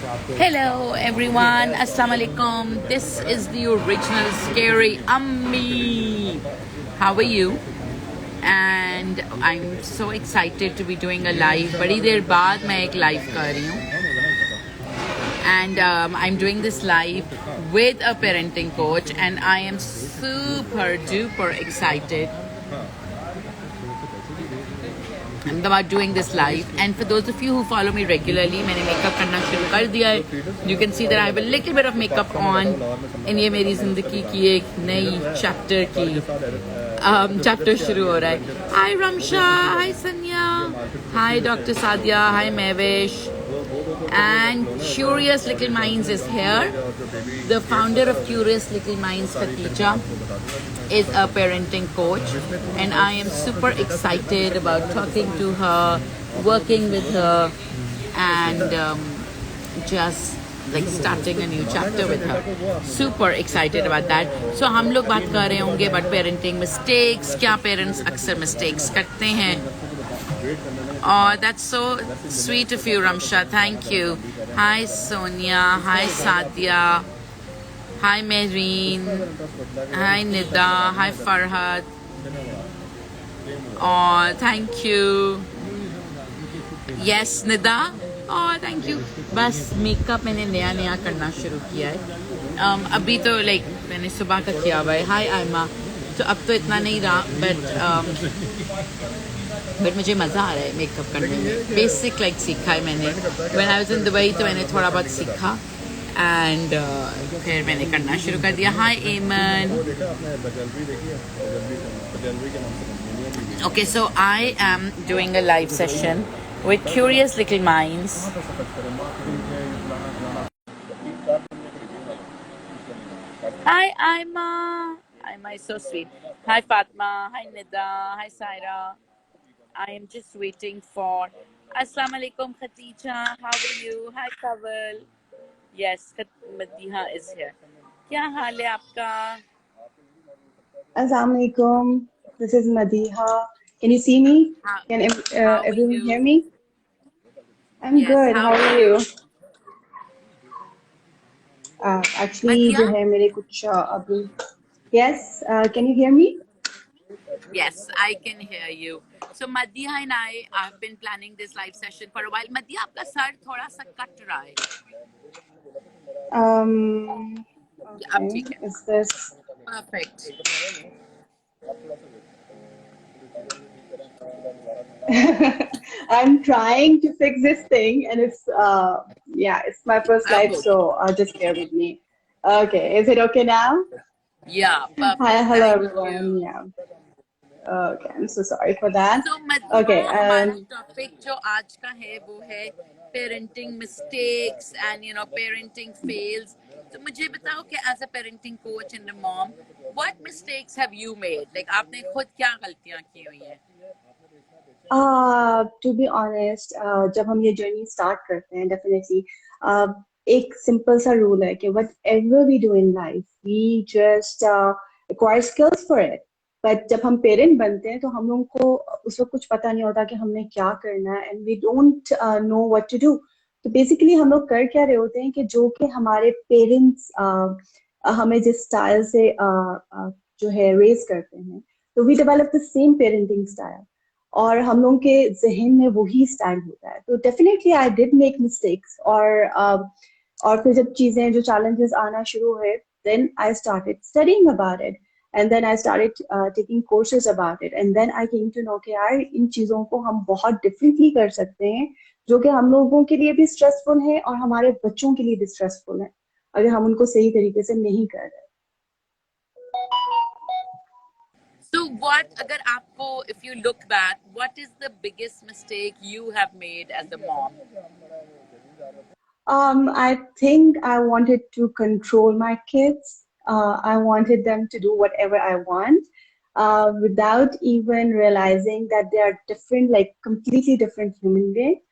Hello everyone, Assalamu alaikum. This is the original Scary Ummi. How are you? And I'm so excited to be doing a live. बड़ी देर बाद मैं एक live कर रही हूँ. And I'm doing this live with a parenting coach, and I am super duper excited about doing this live. And for those of you who follow me regularly, मैंने makeup करना शुरू कर दिया है. You can see that I have a little bit of makeup on. And ये मेरी जिंदगी की एक नई chapter की chapter शुरू हो रहा है. Hi Ramsha, hi Sanya, hi Dr. Sadia, hi Mevish. And Curious Little Minds is here. The founder of Curious Little Minds, Khatija, is a parenting coach, and I am super excited about talking to her, working with her, and just like starting a new chapter with her. Super excited about that. So हम लोग बात कर रहे होंगे about parenting mistakes. क्या parents अक्सर mistakes करते हैं? Oh, that's so sweet of you, Ramsha. Thank you. Hi, Sonia. Hi, Sadia. Hi, Mehreen. Hi, Nida. Hi, Farhad. Oh, thank you. Yes, Nida. Oh, thank you. बस makeup मैंने नया करना शुरू किया है. अभी तो like मैंने सुबह का किया हुआ है. Hi, Aima. तो अब तो इतना नहीं रहा, but मुझे मज़ा आ रहा है मेकअप करने में. बेसिक लाइक सीखा है मैंने. When I was in Dubai तो मैंने थोड़ा बहुत सीखा, and फिर मैंने करना शुरू कर दिया. Hi Eamon. Okay, so I am doing a live session with Curious Little Minds. Hi Aima. Aima is so sweet. Hi Fatma. Hi Nida. Hi Saira. I am just waiting for. Assalamu alaikum, Khatija. How are you? Hi, Kawal. Yes, Madiha is here. क्या हाल है आपका? Assalamu alaikum. This is Madiha. Can you see me? Can everyone hear me? I'm yes, good. How are you? Actually, जो है मेरे कुछ अभी. Yes. Can you hear me? Yes, I can hear you. So Madiha and I have been planning this live session for a while. Madiha, आपका sir थोड़ा सा cut रहा है. अब ठीक है. Is this Perfect? I'm trying to fix this thing, and it's my first live, so just bear with me. Okay, is it okay now? Yeah, perfect. Hi, hello Thank everyone. you. Yeah. Okay, I'm so sorry for that. So Madiha, Okay, हमारा topic जो आज का है वो है parenting mistakes and parenting fails. तो मुझे बताओ कि as a parenting coach and a mom, what mistakes have you made? Like आपने खुद क्या गलतियां की हुई हैं? To be honest, जब हम ये जर्नी स्टार्ट करते हैं, डेफिनेटली एक सिंपल सा रूल है कि whatever we do in life, we just acquire skills for it. But जब हम पेरेंट बनते हैं तो हम लोगों को उस वक्त कुछ पता नहीं होता कि हमने क्या करना है, and we don't know what to do. तो बेसिकली हम लोग कर क्या रहे होते हैं कि जो कि हमारे पेरेंट्स हमें जिस स्टाइल से जो है रेज करते हैं, तो we develop the same parenting style, और हम लोगों के जहन में वही स्टैंड होता है. तो definitely I did make mistakes, और फिर जब चीजें जो चैलेंजेस आना शुरू हुए, then I started studying about it, and then I started taking courses about it, and then I came to know कि यार इन चीजों को हम बहुत डिफरेंटली कर सकते हैं, जो कि हम लोगों के लिए भी स्ट्रेसफुल है और हमारे बच्चों के लिए भी स्ट्रेसफुल है अगर हम उनको सही तरीके से नहीं कर रहे. So what, अगर आपको, if you look back, what is the biggest mistake you have made as a mom? I think I wanted to control my kids. I wanted them to do whatever I want, without even realizing that they are different, like completely different human beings.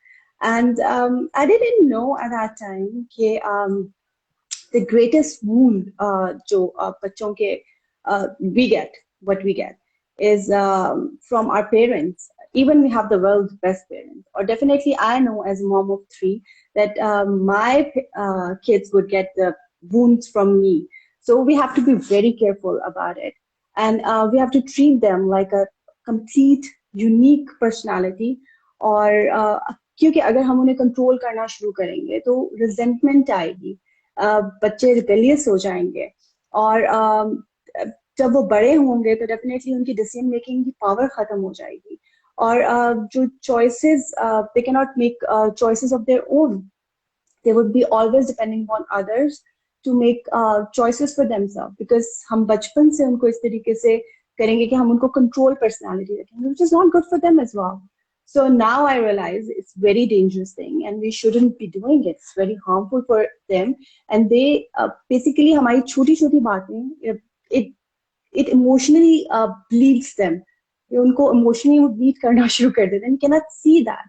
And I didn't know at that time that the greatest wound जो बच्चों के what we get is from our parents. Even we have the world's best parents, or definitely I know as a mom of three that my kids would get the wounds from me. So we have to be very careful about it. And we have to treat them like a complete, unique personality. और क्योंकि अगर हम उन्हें control करना शुरू करेंगे तो resentment आएगी, बच्चे रिबेलियस हो जाएंगे, और जब वो बड़े होंगे तो डेफिनेटली उनकी डिसीजन मेकिंग की पावर खत्म हो जाएगी, और जो choices, they can not make choices of their own, they would be always depending on others to make choices for themselves, because हम बचपन से उनको इस तरीके से करेंगे कि हम उनको control personality रखेंगे, which is not good for them as well. So now I realize it's very dangerous thing and we shouldn't be doing it. It's very harmful for them, and they basically हमारी छोटी छोटी बातें, it emotionally bleeds them. ये उनको emotionally bleed करना शुरू कर देते हैं, and cannot see that.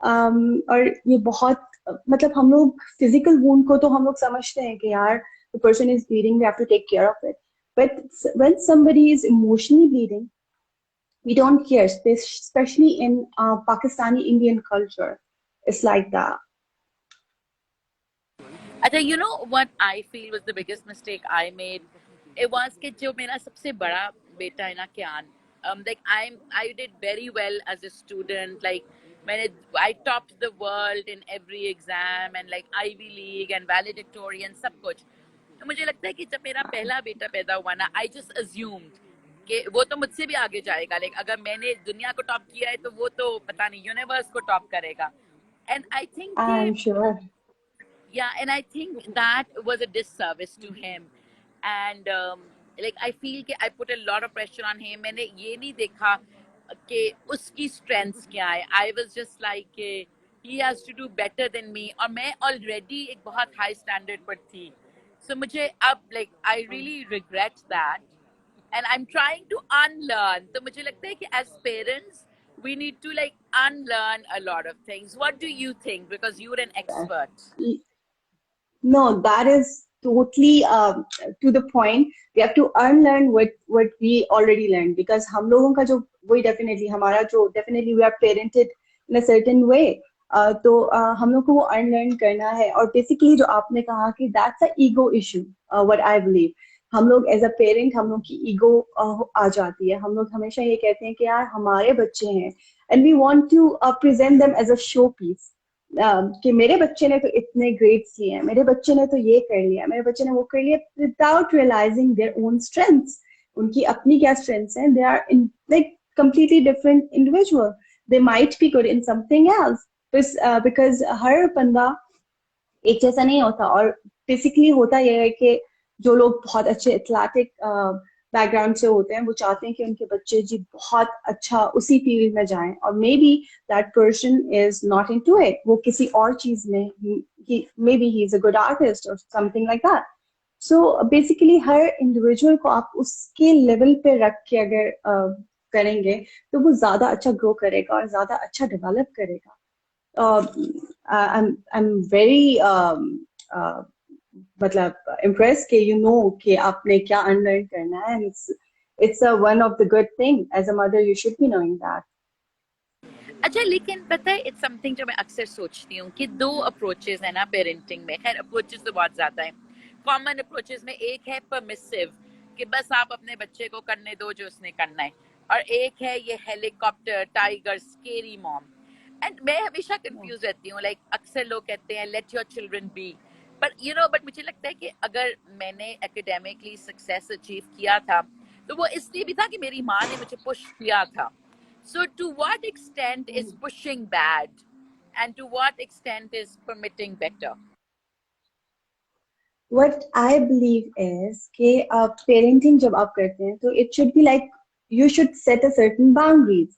और ये बहुत मतलब हम लोग फिजिकल वूंड को तो हम लोग समझते हैं कि यार the person is bleeding, we have to take care of it. But when somebody is emotionally bleeding, we don't care, especially in Pakistani Indian culture. It's like that. अच्छा, you know what I feel was the biggest mistake I made? It was कि जो मेरा सबसे बड़ा बेटा है ना, Kian, like I did very well as a student. Like I topped the world in every exam and like Ivy League and valedictorian सब कुछ. तो मुझे लगता है कि जब मेरा पहला बेटा पैदा हुआ ना, I just assumed कि वो तो मुझसे भी आगे जाएगा. Like अगर मैंने दुनिया को टॉप किया है तो वो तो पता नहीं यूनिवर्स को टॉप करेगा. And I think I'm sure. yeah, and I think that was a disservice to him. And like I feel कि I put a lot of pressure on him. मैंने ये नहीं देखा कि उसकी strengths क्या है. I was just like he has to do better than me, और मैं already एक बहुत high standard पर थी. So मुझे अब like I really regret that, and I'm trying to unlearn. तो मुझे लगता है कि as parents we need to like unlearn a lot of things. What do you think? Because you're an expert. No, that is totally to the point. We have to unlearn what we already learned, because हम लोगों का जो वही definitely हमारा जो definitely we are parented in a certain way. तो हम लोग को वो unlearn करना है, और basically जो आपने कहा कि that's a ego issue, what I believe. हम लोग as a parent हम लोग की ego आ जाती है. हम लोग हमेशा ये कहते हैं कि यार हमारे बच्चे हैं, and we want to present them as a showpiece. कि मेरे बच्चे ने तो इतने ग्रेड्स लिए हैं, मेरे बच्चे ने तो ये कर लिया, मेरे बच्चे ने वो कर लिया, without realising their own strengths. उनकी अपनी क्या स्ट्रेंथ्स हैं? They are in like completely different individual. They might be good in something else, because हर बंदा एक जैसा नहीं होता. और बेसिकली होता यह है कि जो लोग बहुत अच्छे एथलेटिक बैकग्राउंड से होते हैं, वो चाहते हैं कि उनके बच्चे जी बहुत अच्छा उसी फील्ड में जाएं, और maybe that person is not into it, वो किसी और चीज में, maybe he is a good artist or something like that. So basically हर इंडिविजुअल को आप उसके लेवल पे रख के अगर करेंगे तो वो ज्यादा अच्छा ग्रो करेगा और ज्यादा अच्छा डेवलप करेगा. I'm very मतलब impressed कि you know कि आपने क्या unlearn करना है. It's a one of the good thing. As a mother, you should be knowing that. अच्छा, लेकिन पता है इट्स समथिंग जो मैं अक्सर सोचती हूँ कि दो अप्रोचेस है ना पेरेंटिंग में. खैर अप्रोचेस तो बहुत ज्यादा है. कॉमन अप्रोचेस में एक है परमिसिव, कि बस आप अपने बच्चे को करने दो जो उसने करना है, और एक है ये helicopter tiger scary mom. And मैं हमेशा कंफ्यूज रहती हूँ. लाइक अक्सर लोग कहते हैं let your children be, but मुझे लगता है कि अगर मैंने एकेडमिकली सक्सेस अचीव किया था तो वो इसलिए भी था कि मेरी माँ ने मुझे पुश किया था. So to what extent is pushing bad, and to what extent is permitting better? What I believe is कि parenting जब आप करते हैं तो it should be like you should set a certain boundaries.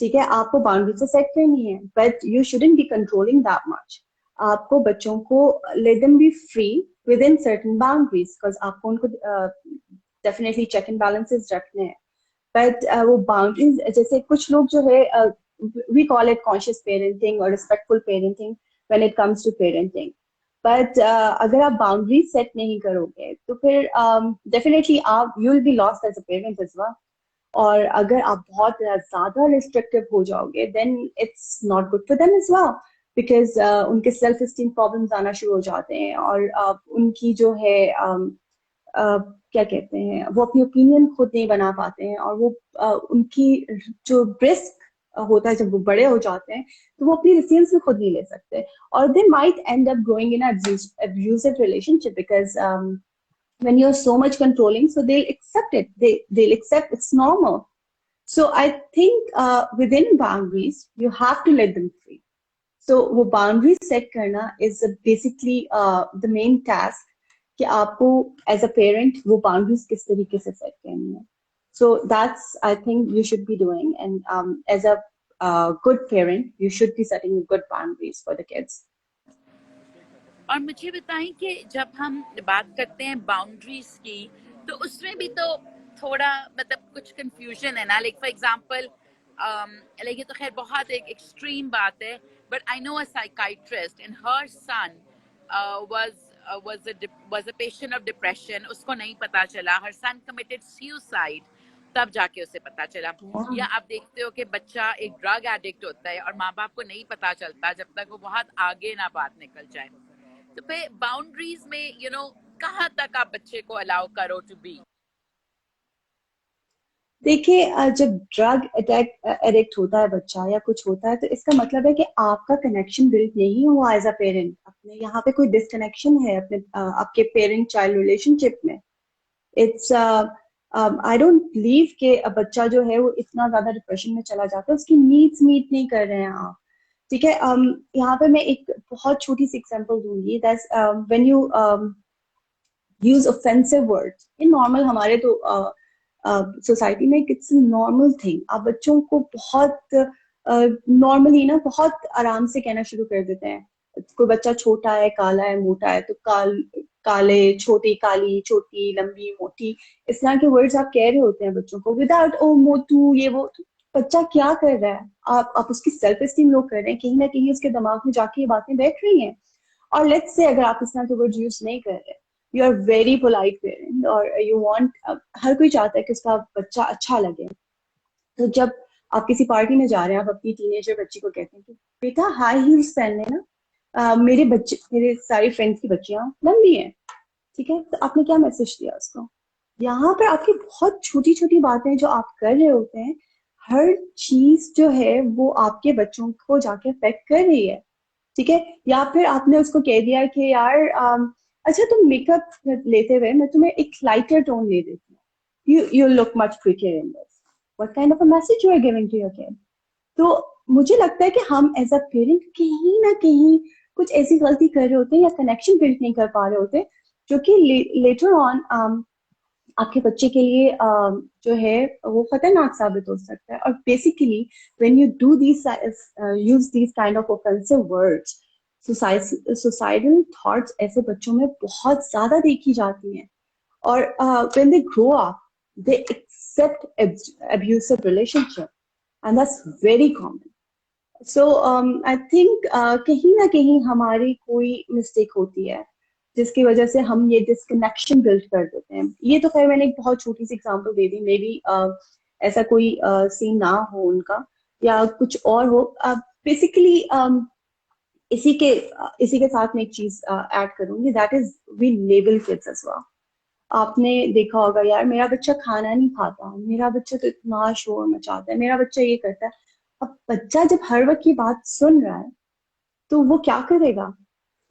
ठीक है, आपको बाउंड्री तो सेट करनी है, but you shouldn't be controlling that much. आपको बच्चों को let them be free within certain boundaries, because आपको उनको definitely check and balances रखने हैं. But वो boundaries, जैसे कुछ लोग जो है we call it conscious parenting or respectful parenting when it comes to parenting. But अगर आप boundaries set नहीं करोगे तो फिर definitely आप you will be lost as a parent as well. और अगर आप बहुत ज्यादा restrictive हो जाओगे then it's not good for them as well. Because उनके सेल्फ एस्टीम प्रॉब्लम्स आना शुरू हो जाते हैं, और उनकी जो है क्या कहते हैं, वो अपनी ओपिनियन खुद नहीं बना पाते हैं, और वो उनकी जो रिस्क होता है जब वो बड़े हो जाते हैं, तो वो अपनी डिसीजंस भी खुद नहीं ले सकते, और they might and up going in abusive relationship because when you're so much controlling, so they'll accept it, they'll accept it's normal. So I think within boundaries you have to let them free. So वो boundaries set करना is basically the main task, कि आपको as a parent वो boundaries किस तरीके से set करनी है. So that's I think you should be doing, and as a good parent you should be setting good boundaries for the kids. और मुझे बताएं कि जब हम बात करते हैं बाउंड्रीज की, तो उसमें भी तो थोड़ा मतलब कुछ कंफ्यूजन है ना. लाइक फॉर एग्जांपल, लाइक ये तो खैर बहुत एक एक्सट्रीम बात है, but I know a psychiatrist and her son was a patient of depression. उसको नहीं पता चला. Her son committed suicide. तब जाके उसे पता चला. या आप देखते हो कि बच्चा एक ड्रग एडिक्ट होता है और माँ बाप को नहीं पता चलता जब तक वो बहुत आगे ना बात निकल जाए. तो फिर बाउंड्रीज में कहाँ तक आप बच्चे को अलाउ करो टू बी. देखिए, जब ड्रग एडिक्ट होता है बच्चा या कुछ होता है, तो इसका मतलब है कि आपका कनेक्शन बिल्ड नहीं हुआ एज अ पेरेंट. अपने यहाँ पे कोई डिसकनेक्शन है अपने आपके पेरेंट चाइल्ड रिलेशनशिप में. इट्स आई डोंट बिलीव कि बच्चा जो है वो इतना ज्यादा डिप्रेशन में चला जाता है, उसकी नीड्स मीट नहीं कर रहे हैं आप. ठीक है, यहाँ पे मैं एक बहुत छोटी सी एग्जांपल दूंगी. That's when you use offensive words in normal, हमारे तो सोसाइटी में इट्स नॉर्मल थिंग. आप बच्चों को बहुत नॉर्मली ना बहुत आराम से कहना शुरू कर देते हैं. कोई बच्चा छोटा है, काला है, मोटा है, तो काले, छोटी, काली, छोटी, लंबी, मोटी, इस तरह के वर्ड्स आप कह रहे होते हैं बच्चों को विदाउट ओ मोटू ये वो. तो बच्चा क्या कर रहा है, आप उसकी सेल्फ एस्टीम लो कर रहे हैं, कहीं ना कहीं उसके दिमाग में जाके ये बातें बैठ रही हैं. और लेट्स से अगर आप इस तरह के वर्ड यूज नहीं कर रहे, you are very polite parent, और यू वांट, हर कोई चाहता है कि उसका बच्चा अच्छा लगे. तो जब आप किसी पार्टी में जा रहे हैं, आप अपनी टीनेजर बच्ची को कहते हैं कि बेटा हाई हील्स पहन लेना, मेरे सारी फ्रेंड्स की बच्चियां लंबी हैं. ठीक है, तो आपने क्या मैसेज दिया उसको. यहाँ पर आपकी बहुत छोटी छोटी बातें जो आप कर रहे होते हैं, हर चीज जो है वो आपके बच्चों को जाके अफेक्ट कर रही है. ठीक है, या फिर आपने उसको कह दिया कि यार अच्छा तुम मेकअप लेते हुए मैं तुम्हें एक लाइटर टोन दे देती हूँ, you look much prettier in this. What kind of a message you are giving to your kid. तो मुझे लगता है कि हम एज अ पेरेंट कहीं ना कहीं कुछ ऐसी गलती कर रहे होते हैं या कनेक्शन बिल्ड नहीं कर पा रहे होते, जो कि लेटर ऑन आपके बच्चे के लिए जो है वो खतरनाक साबित हो सकता है. और basically when you do these use these kind of offensive words, suicidal thoughts ऐसे बच्चों में बहुत ज्यादा देखी जाती हैं. और when they grow up they accept abusive relationship, and that's very common. So I think कहीं ना कहीं हमारी कोई मिस्टेक होती है जिसकी वजह से हम ये डिस्कनेक्शन बिल्ड कर देते हैं. ये तो खैर मैंने एक बहुत छोटी सी example they the, may be ऐसा कोई सीन ना हो उनका या कुछ और हो. बेसिकली इसी के साथ मैं एक चीज ऐड करूंगी, that is we label kids as well. आपने देखा होगा यार मेरा बच्चा खाना नहीं खाता, मेरा बच्चा तो इतना शोर मचाता है, मेरा बच्चा ये करता है. अब बच्चा जब हर वक्त की बात सुन रहा है तो वो क्या करेगा,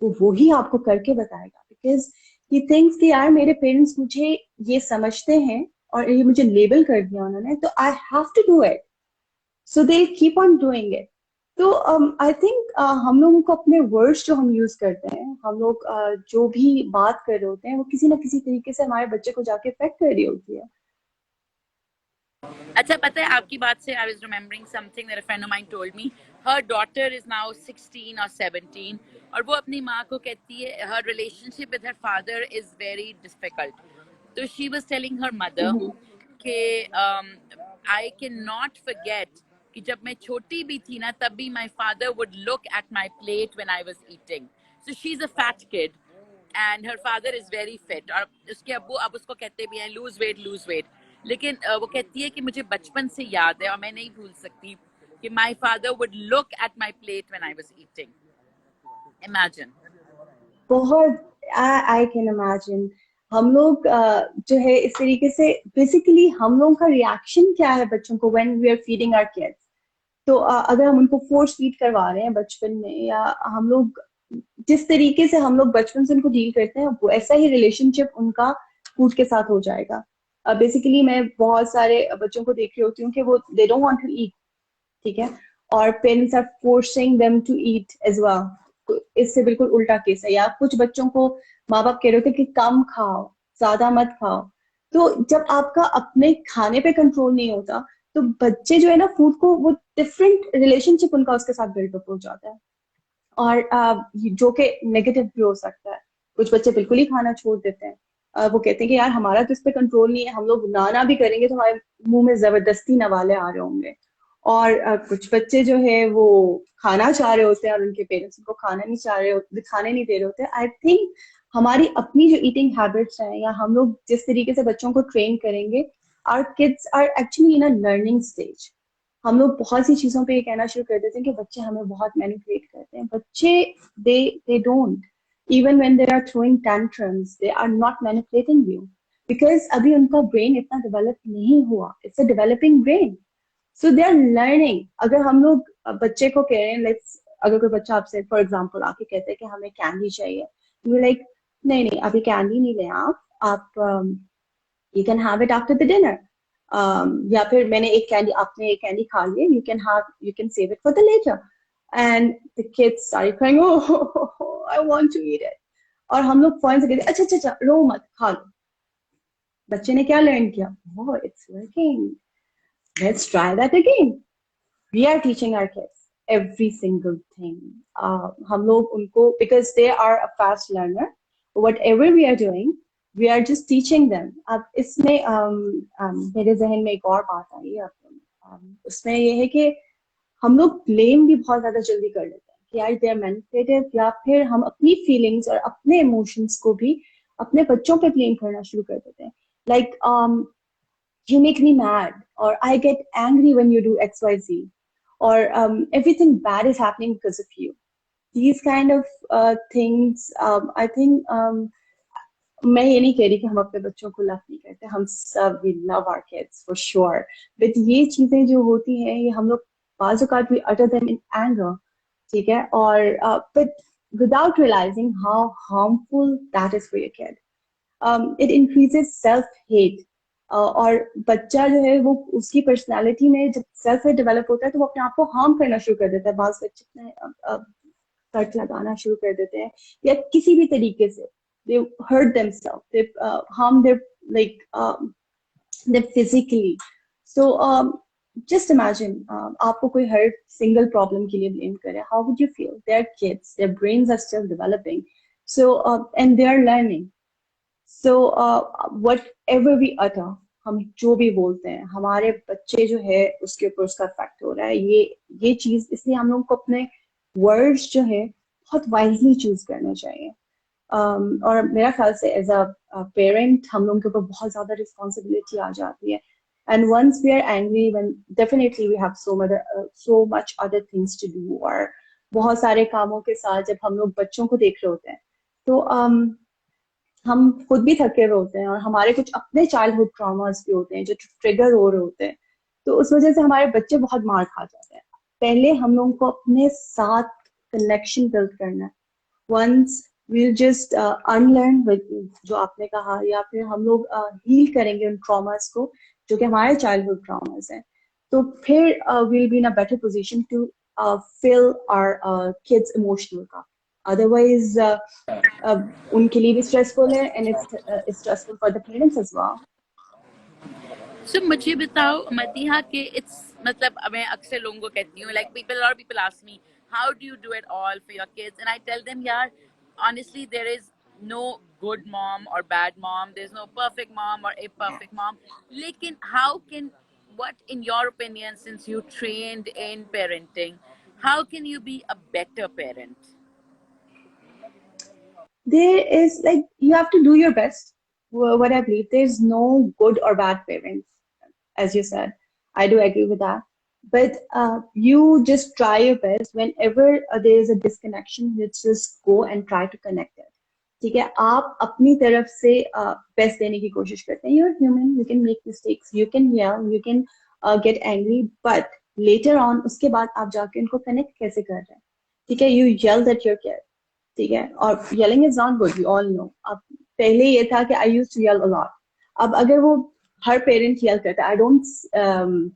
वो ही आपको करके बताएगा, बिकॉज ही थिंक्स कि यार मेरे पेरेंट्स मुझे ये समझते हैं और ये मुझे लेबल कर दिया उन्होंने, तो I have to do it, so they keep on doing it. तो आई थिंक हम लोगों को अपने वर्ड्स जो हम यूज करते हैं, हम लोग जो भी बात कर रहे होते हैं, वो किसी ना किसी तरीके से हमारे बच्चे को जाके इफेक्ट कर रही होती है. अच्छा, पता है आपकी बात से I was remembering something that a friend of mine told me. Her daughter is now 16 और 17 और वो अपनी माँ को कहती है हर relationship with her father is very difficult. तो she was telling her mother कि आई कैन नॉट फॉरगेट कि जब मैं छोटी भी थी ना तब भी my father would look at my plate when I was eating. So she is a fat kid and her father is very fit और उसके अब्बू अब उसको कहते भी हैं लूज वेट. लेकिन वो कहती है कि मुझे बचपन से याद है और मैं नहीं भूल सकती कि my father would look at my plate when I was eating. Imagine. बहुत, आई कैन इमेजिन। हम लोग जो है इस तरीके से बेसिकली हम लोगों का रिएक्शन क्या है बच्चों को when we are feeding our kids. तो अगर हम उनको फोर्स फीड करवा रहे हैं बचपन में, या हम लोग जिस तरीके से हम लोग बचपन से उनको डील करते हैं वैसा ही रिलेशनशिप उनका फूड के साथ हो जाएगा। बेसिकली मैं बहुत सारे बच्चों को देख रही होती हूँ कि वो they don't want to eat, ठीक है, और parents are forcing them to eat as well. इससे बिल्कुल उल्टा केस है। या कुछ बच्चों को माँ बाप कह रहे होते कि कम खाओ, ज्यादा मत खाओ। तो जब आपका अपने खाने पे कंट्रोल नहीं होता, तो बच्चे जो है ना फूड को, वो डिफरेंट रिलेशनशिप उनका उसके साथ बिल्डअप हो जाता है। और जो कि नेगेटिव भी हो सकता है। कुछ बच्चे बिल्कुल ही खाना छोड़ देते हैं। वो कहते हैं कि यार हमारा तो इस पे कंट्रोल नहीं है, हम लोग ना भी करेंगे तो हमारे मुंह में जबरदस्ती नवाले आ रहे होंगे। और कुछ बच्चे जो है वो खाना चाह रहे होते हैं और उनके पेरेंट्स उनको खाना नहीं चाह रहे होते, खाने नहीं दे रहे होते। आई थिंक हमारी अपनी जो ईटिंग हैबिट्स हैं, या हम लोग जिस तरीके से बच्चों को ट्रेन करेंगे, our kids are actually in a learning stage. हम लोग बहुत सी चीजों पे ये कहना शुरू कर देते हैं कि बच्चे हमें बहुत मैनिपुलेट करते हैं। बच्चे, they don't, even when they are throwing tantrums, they are not manipulating you, because अभी उनका ब्रेन इतना डेवलप नहीं हुआ। It's a developing brain, so they are learning. अगर हम लोग बच्चे को कह रहे हैं, लेट्स, अगर कोई बच्चा आपसे फॉर एग्जाम्पल आके कहते हैं कि हमें कैंडी चाहिए, यू लाइक, नहीं नहीं अभी कैंडी नहीं लें आप you can have it after the dinner. या फिर मैंने एक कैंडी, आपने एक कैंडी खा ली, you can save it for the later. And the kids started crying, oh, I want to eat it. और हम लोग फौरन से कहते अच्छा अच्छा अच्छा, रो मत, खा लो। बच्चे ने क्या लर्न किया, oh it's working, let's try that again. We are teaching our kids every single thing. हम लोग उनको, because they are a fast learner, whatever we are doing, we are just teaching them. अब इसमें मेरे जहन में एक और बात आई है। उसमें ये है कि हम लोग ब्लेम भी बहुत ज्यादा जल्दी कर लेते हैं कि यार दे आर मैनिपुलेटिव, या फिर हम अपनी फीलिंग्स और अपने इमोशंस को भी अपने बच्चों पे ब्लेम करना शुरू कर देते हैं। Like you make me mad, or I get angry when you do XYZ, or everything bad is happening because of you. These kind of things, I think, मैं ये नहीं कह रही कि हम अपने बच्चों को लव नहीं करते, हम सब, we love our kids for sure, but ये चीजें जो होती हैं, ये हम लोग बाज़ औक़ात we utter them in anger, ठीक है, और but without realizing how harmful that is for your kid. It increases self hate. और बच्चा जो है वो उसकी पर्सनालिटी में जब सेल्फ हेट डेवलप होता है, तो वो अपने आप को हार्म करना शुरू कर देता है। बाज़ बच्चे अपने कट लगाना शुरू कर देते हैं, या किसी भी तरीके से they hurt themselves, they harm their, like, them physically. So just imagine, आपको कोई हर single problem के लिए blame करे, how would you feel? They're kids, their brains are still developing, so and they are learning. So whatever we utter, हम जो भी बोलते हैं, हमारे बच्चे जो है उसके ऊपर उसका इफेक्ट हो रहा है। ये चीज, इसलिए हम लोग को अपने वर्ड्स जो है बहुत वाइजली चूज करने चाहिए। और मेरा ख्याल से एज अ पेरेंट हम लोगों के ऊपर बहुत ज्यादा रिस्पॉन्सिबिलिटी आ जाती है। And once we are angry, when definitely we have so much other things to do, और बहुत सारे कामों के साथ जब हम लोग बच्चों को देख रहे होते हैं, तो हम खुद भी थके हुए होते हैं, और हमारे कुछ अपने चाइल्डहुड ट्रॉमास भी होते हैं जो ट्रिगर हो रहे होते हैं। तो उस वजह से हमारे बच्चे बहुत मार खा जाते हैं। पहले हम लोगों को अपने साथ कनेक्शन बिल्ड करना है। वंस we'll just unlearn जो आपने कहा, या फिर हम लोग हील करेंगे उन ट्रॉमास को जो कि हमारे चाइल्डहुड ट्रॉमास हैं, तो फिर we'll be in a better position to fill our kids emotional cup. Otherwise उनके लिए भी स्ट्रेसफुल है, and it's stressful for the parents as well. So मुझे बताओ मदीहा के it's मतलब मैं अक्सर लोगों को कहती हूँ, like people, a lot of people ask me how do you do it all for your kids, and I tell them यार honestly there is no good mom or bad mom, there's no perfect mom or a perfect mom, लेकिन how can, what in your opinion, since you trained in parenting, how can you be a better parent? There is, like, you have to do your best. What I believe, there's no good or bad parents, as you said. I do agree with that. but you just try your best whenever there is a disconnection, you just go and try to connect it. ठीक है, आप अपनी तरफ से best देने की कोशिश करते हैं. You're human, you can make mistakes, you can yell, you can get angry, but later on उसके बाद आप जाके उनको कनेक्ट कैसे कर रहे हैं. ठीक है, you yelled at your kid. ठीक है, और yelling is not good, we all know. अब पहले ये था कि I used to yell a lot. अब अगर वो हर पेरेंट yell करता है, I don't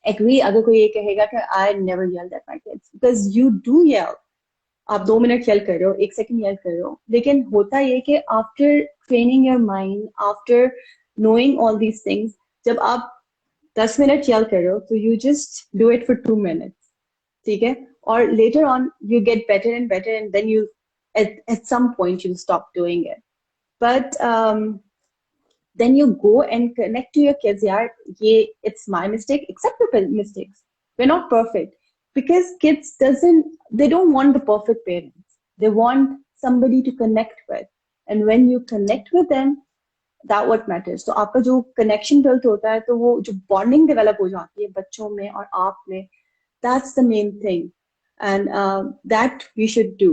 agree अगर कोई ये कहेगा कि I never yelled at my kids, because you do yell. आप 2 मिनट यल कर रहे हो, 1 सेकंड यल कर रहे हो, लेकिन होता ये कि after training your mind, after knowing all these things, जब आप 10 मिनट यल कर रहे हो तो you just do it for 2 minutes. ठीक है, और later on you get better and then you at some point you'll stop doing it. But then you go and connect to your kids. Yeah, it's my mistake. Accept the mistakes. We're not perfect, because kids they don't want the perfect parents. They want somebody to connect with, and when you connect with them, that what matters. So आपका जो connection built होता है, तो वो जो bonding develop हो जाती है बच्चों में और आप में, that's the main thing, and that we should do.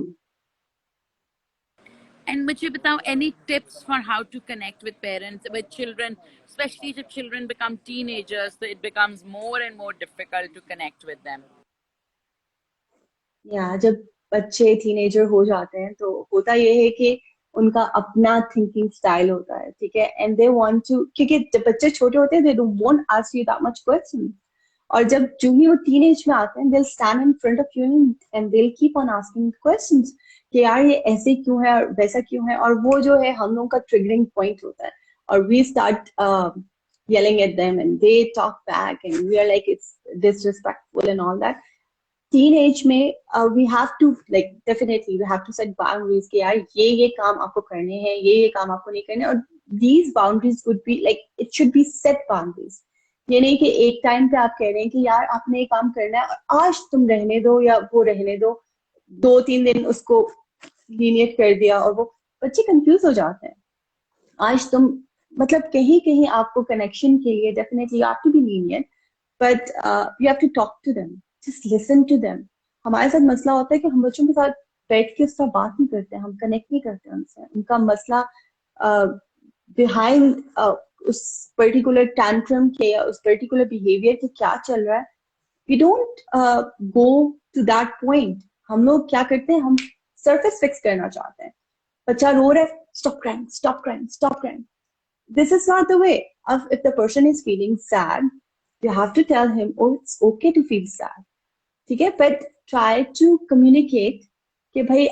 And मुझे बताओ, any tips for how to connect with parents, with children, especially if children become teenagers, so it becomes more and more difficult to connect with them. जब बच्चे teenager हो जाते हैं तो होता ये है कि उनका अपना थिंकिंग स्टाइल होता है. ठीक है, एंड दे वांट टू, क्योंकि जब बच्चे छोटे होते हैं दे don't want ask you that much question, और जब जो ही वो टीनेज में आते हैं, they will stand in front of you and they will keep on asking questions कि यार ये ऐसे क्यों है और वैसा क्यों है, और वो जो है हम लोगों का ट्रिगरिंग पॉइंट होता है, और we start yelling at them and they talk back and we are like it's disrespectful and all that. Teenage में we have to, like, definitely we have to set boundaries कि यार ये काम आपको करने हैं, ये काम आपको नहीं करने, और these boundaries would be like, it should be set boundaries. ये नहीं कि एक टाइम पे आप कह रहे हैं कि यार आपने ये काम करना है और आज तुम रहने दो या वो रहने दो, 2-3 दिन उसको लीनियट कर दिया और वो बच्चे कंफ्यूज हो जाते हैं. आज तुम, मतलब कहीं कहीं आपको कनेक्शन के लिए definitely you have to be lenient, but you have to talk to them, just listen to them. हमारे साथ मसला होता है कि हम बच्चों के साथ बैठ के उसका बात नहीं करते, हम कनेक्ट नहीं करते उनसे, उनका मसला बिहाइंड उस पर्टिकुलर टैंट्रम के या उस पर्टिकुलर बिहेवियर के क्या चल रहा है. We don't go to that point. हम लोग क्या करते हैं, हम सरफेस फिक्स करना चाहते हैं. बच्चा रो रहा है, stop crying, stop crying, stop crying. This is not the way. If the person is feeling sad, you have to tell him, oh, it's okay to feel sad. ठीक है, but try to communicate कि भाई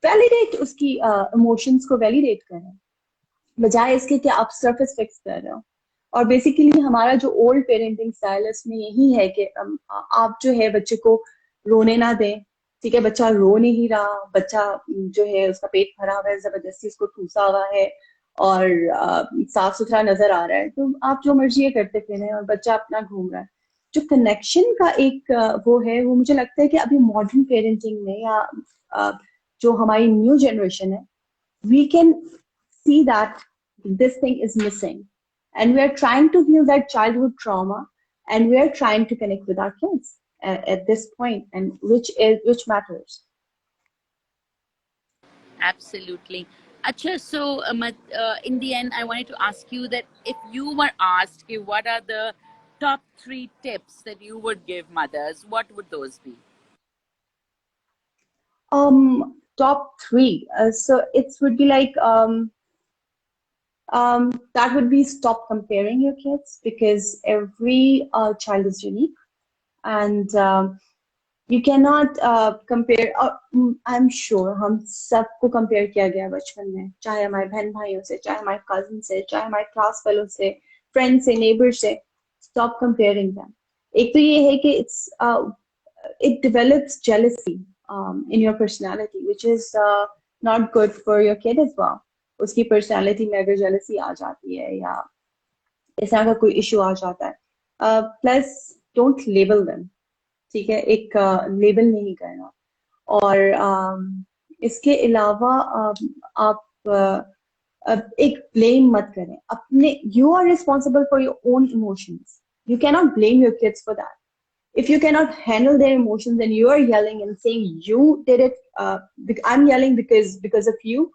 validate उसकी emotions को validate करें, बजाय इसके कि आप surface fix कर रहे हो. और बेसिकली हमारा जो ओल्ड पेरेंटिंग स्टाइल है उसमें यही है कि आप जो है बच्चे को रोने ना दें. ठीक है, बच्चा रो नहीं रहा, बच्चा जो है उसका पेट भरा हुआ है, जबरदस्ती उसको ठूसा हुआ है और साफ सुथरा नजर आ रहा है, तो आप जो मर्जी ये करते फिरें और बच्चा अपना घूम रहा है. जो कनेक्शन का एक वो है, वो मुझे लगता है कि अभी मॉडर्न पेरेंटिंग में या जो हमारी न्यू जनरेशन है, we can see that this thing is missing, and we are trying to heal that childhood trauma, and we are trying to connect with our kids at this point, and which matters. Absolutely. Acha, so in the end, I wanted to ask you that if you were asked, what are the top 3 tips that you would give mothers, what would those be? Top 3. So it would be like that would be stop comparing your kids, because every child is unique, and you cannot compare. I'm sure हम सबको compare किया गया बचपन में, चाहे हमारे बहन भाइयों से, चाहे हमारे cousin से, चाहे हमारे class fellow से, friends से, neighbors से. Stop comparing them. एक तो ये है कि it develops jealousy in your personality, which is not good for your kid as well. उसकी पर्सनालिटी में अगर जेलसी आ जाती है या इस तरह का कोई इशू आ जाता है, प्लस डोंट लेबल देम. ठीक है, एक लेबल नहीं करना. और इसके अलावा आप एक ब्लेम मत करें अपने. You are responsible for your own emotions. You cannot blame your kids for that. If you cannot handle their emotions and you are yelling and saying you did it, I'm yelling because of you,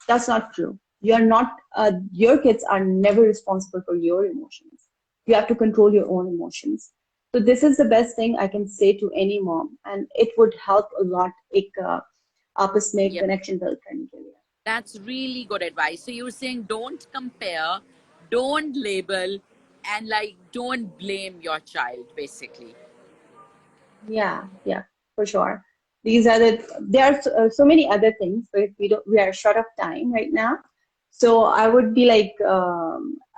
that's not true. You are not. Your kids are never responsible for your emotions. You have to control your own emotions. So this is the best thing I can say to any mom, and it would help a lot. एक आपस में Yeah, connection build करने के लिए. that's really good advice. So you were saying don't compare, don't label, and like don't blame your child, basically. Yeah, yeah, for sure. These are there are so many other things, but we are short of time right now. So I would be like,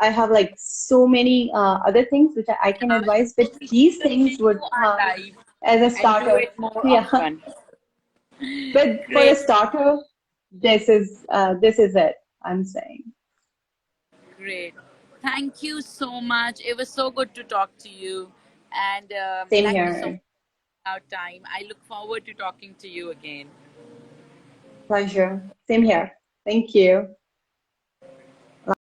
I have like so many other things which I can advise, but We these should things continue would, our life as a and do starter, it more yeah. often. But for a Great, starter, this is it. I'm saying. great. Thank you so much. It was so good to talk to you. And Same thank you so much here. for our time. I look forward to talking to you again. Pleasure. Same here. Thank you.